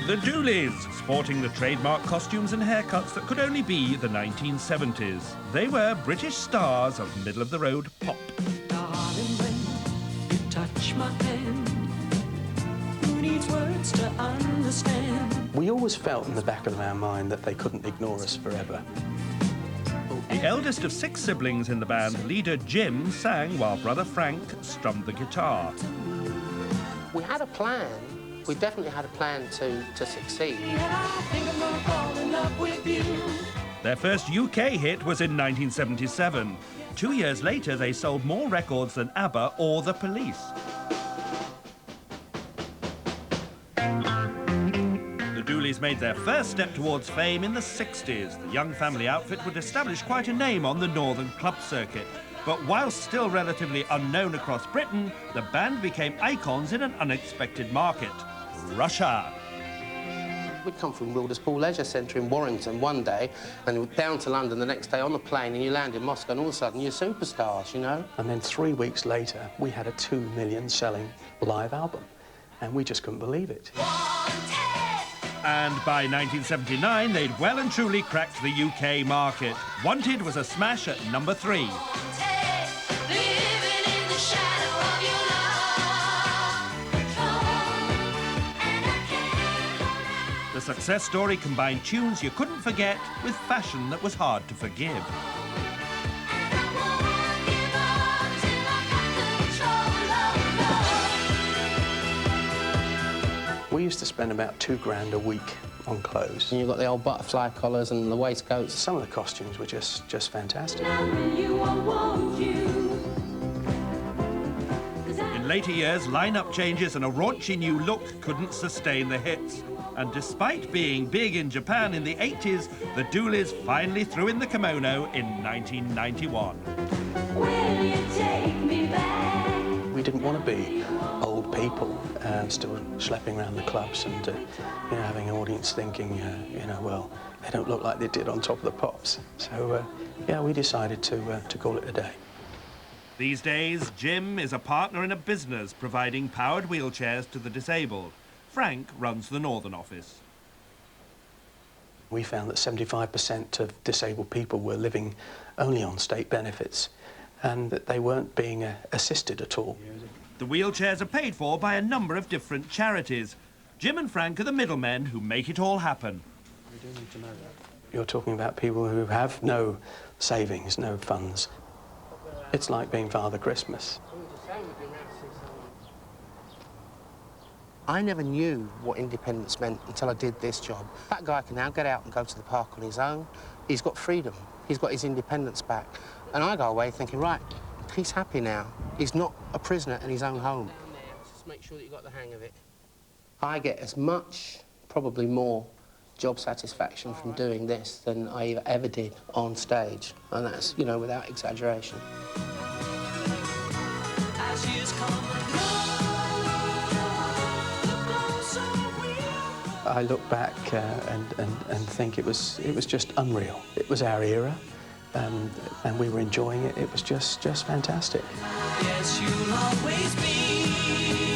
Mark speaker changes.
Speaker 1: The Dooleys, sporting the trademark costumes and haircuts that could only be the 1970s. They were British stars of middle-of-the-road pop.
Speaker 2: Darling, when you touch my hand, who needs words to understand?
Speaker 3: We always felt in the back of our mind that they couldn't ignore us forever.
Speaker 1: The eldest of 6 siblings in the band, leader Jim sang while brother Frank strummed the guitar.
Speaker 4: We had a plan. We definitely had a plan to succeed.
Speaker 1: Their first UK hit was in 1977. 2 years later, they sold more records than ABBA or The Police. The Dooleys made their first step towards fame in the 60s. The young family outfit would establish quite a name on the northern club circuit. But whilst still relatively unknown across Britain, the band became icons in an unexpected market: Russia.
Speaker 4: We'd come from Wilders Pool Leisure Centre in Warrington one day, and down to London the next day on the plane, and you land in Moscow, and all of a sudden you're superstars, you know?
Speaker 3: And then 3 weeks later, we had a 2 million selling live album, and we just couldn't believe it.
Speaker 1: And by 1979, they'd well and truly cracked the UK market. Wanted was a smash at number 3. The success story combined tunes you couldn't forget with fashion that was hard to forgive.
Speaker 3: We used to spend about £2 grand a week on clothes.
Speaker 4: And you've got the old butterfly collars and the waistcoats.
Speaker 3: Some of the costumes were just fantastic.
Speaker 1: In later years, line-up changes and a raunchy new look couldn't sustain the hits. And despite being big in Japan in the 80s, the Dooleys finally threw in the kimono in 1991.
Speaker 2: Will you take me back?
Speaker 3: We didn't want to be old people still schlepping around the clubs and you know, having an audience thinking, you know, well, they don't look like they did on Top of the Pops. So, yeah, we decided to call it a day.
Speaker 1: These days, Jim is a partner in a business providing powered wheelchairs to the disabled. Frank runs the Northern office.
Speaker 3: We found that 75% of disabled people were living only on state benefits and that they weren't being assisted at all.
Speaker 1: The wheelchairs are paid for by a number of different charities. Jim and Frank are the middlemen who make it all happen.
Speaker 3: We do need to know that. You're talking about people who have no savings, no funds. It's like being Father Christmas.
Speaker 4: I never knew what independence meant until I did this job. That guy can now get out and go to the park on his own. He's got freedom. He's got his independence back. And I go away thinking, right, he's happy now. He's not a prisoner in his own home. Just make sure that you got the hang of it. I get as much, probably more, job satisfaction from doing this than I ever did on stage. And that's, you know, without exaggeration.
Speaker 3: I look back and think it was just unreal. It was our era, and we were enjoying it. It was just fantastic.
Speaker 2: Yes, you'll always be.